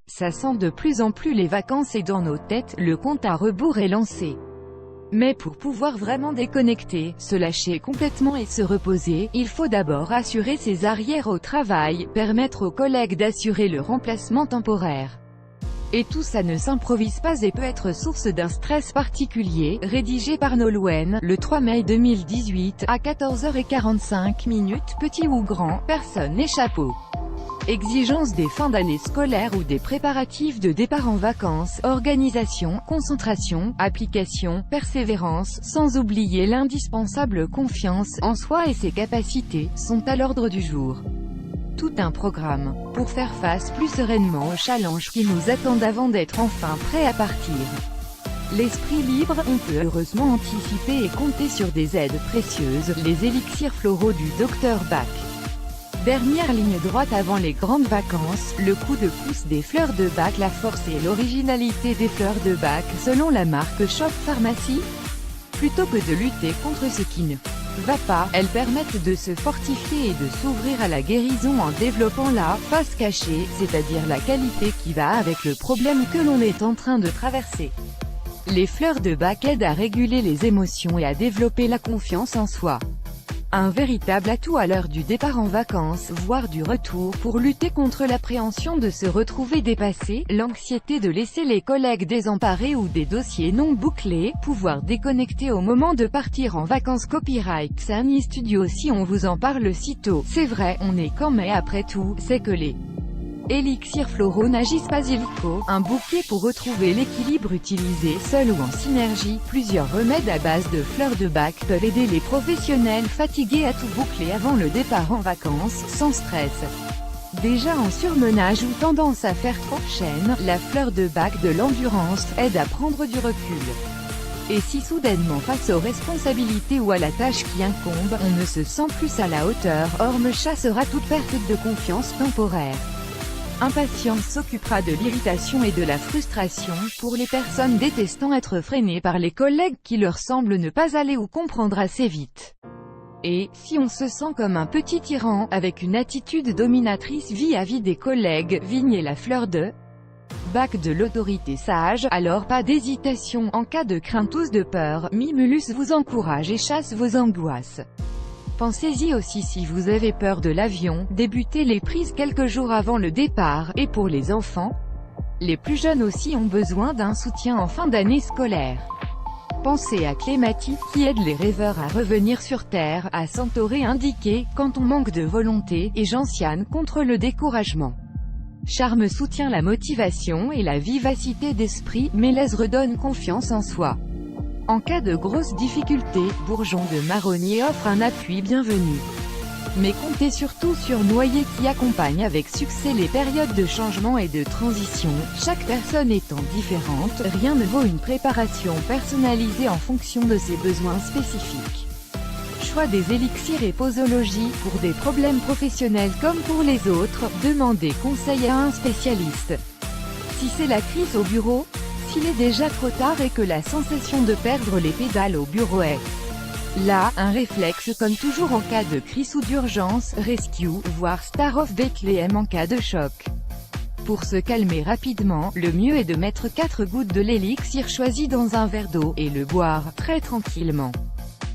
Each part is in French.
Ça sent de plus en plus les vacances et dans nos têtes, le compte à rebours est lancé. Mais pour pouvoir vraiment déconnecter, se lâcher complètement et se reposer, il faut d'abord assurer ses arrières au travail, permettre aux collègues d'assurer le remplacement temporaire. Et tout ça ne s'improvise pas et peut être source d'un stress particulier, rédigé par Nolwenn, le 3 mai 2018, à 14h45, petit ou grand, personne n'échappe aux exigences des fins d'année scolaire ou des préparatifs de départ en vacances, organisation, concentration, application, persévérance, sans oublier l'indispensable confiance en soi et ses capacités, sont à l'ordre du jour. Tout un programme, pour faire face plus sereinement aux challenges qui nous attendent avant d'être enfin prêts à partir. L'esprit libre, on peut heureusement anticiper et compter sur des aides précieuses, les élixirs floraux du Dr Bach. Dernière ligne droite avant les grandes vacances, le coup de pouce des fleurs de Bach, la force et l'originalité des fleurs de Bach selon la marque Shop Pharmacie. Plutôt que de lutter contre ce qui ne va pas, elles permettent de se fortifier et de s'ouvrir à la guérison en développant la face cachée, c'est-à-dire la qualité qui va avec le problème que l'on est en train de traverser. Les fleurs de Bach aident à réguler les émotions et à développer la confiance en soi. Un véritable atout à l'heure du départ en vacances, voire du retour, pour lutter contre l'appréhension de se retrouver dépassé, l'anxiété de laisser les collègues désemparés ou des dossiers non bouclés, pouvoir déconnecter au moment de partir en vacances. Copyright Xani Studio. Si on vous en parle si tôt, c'est vrai, on est quand, mais après tout, c'est que les élixirs floraux n'agissent pas illico, un bouquet pour retrouver l'équilibre utilisé seul ou en synergie. Plusieurs remèdes à base de fleurs de Bach peuvent aider les professionnels fatigués à tout boucler avant le départ en vacances, sans stress. Déjà en surmenage ou tendance à faire trop chaîne, la fleur de Bach de l'endurance aide à prendre du recul. Et si soudainement face aux responsabilités ou à la tâche qui incombe, on ne se sent plus à la hauteur, Orme chassera toute perte de confiance temporaire. Impatience s'occupera de l'irritation et de la frustration, pour les personnes détestant être freinées par les collègues qui leur semblent ne pas aller ou comprendre assez vite. Et, si on se sent comme un petit tyran, avec une attitude dominatrice vis-à-vis des collègues, Vigne la fleur de Bach de l'autorité sage, alors pas d'hésitation, en cas de crainte ou de peur, Mimulus vous encourage et chasse vos angoisses. Pensez-y aussi si vous avez peur de l'avion, débutez les prises quelques jours avant le départ, et pour les enfants, les plus jeunes aussi ont besoin d'un soutien en fin d'année scolaire. Pensez à Clématie, qui aide les rêveurs à revenir sur Terre, à Centauré indiqué, quand on manque de volonté, et Gentiane contre le découragement. Charme soutient la motivation et la vivacité d'esprit, Mélèze redonne confiance en soi. En cas de grosses difficultés, Bourgeon de Marronnier offre un appui bienvenu. Mais comptez surtout sur Noyer qui accompagne avec succès les périodes de changement et de transition. Chaque personne étant différente, rien ne vaut une préparation personnalisée en fonction de ses besoins spécifiques. Choix des élixirs et posologie, pour des problèmes professionnels comme pour les autres, demandez conseil à un spécialiste. Si c'est la crise au bureau, s'il est déjà trop tard et que la sensation de perdre les pédales au bureau est là, un réflexe comme toujours en cas de crise ou d'urgence, Rescue, voire Star of Bethlehem en cas de choc. Pour se calmer rapidement, le mieux est de mettre 4 gouttes de l'élixir choisi dans un verre d'eau, et le boire, très tranquillement.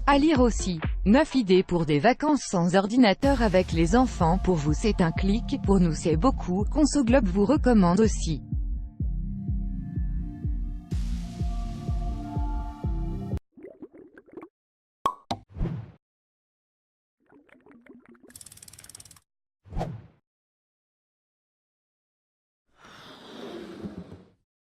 À lire aussi. 9 idées pour des vacances sans ordinateur avec les enfants. Pour vous c'est un clic, pour nous c'est beaucoup. Conso Globe vous recommande aussi.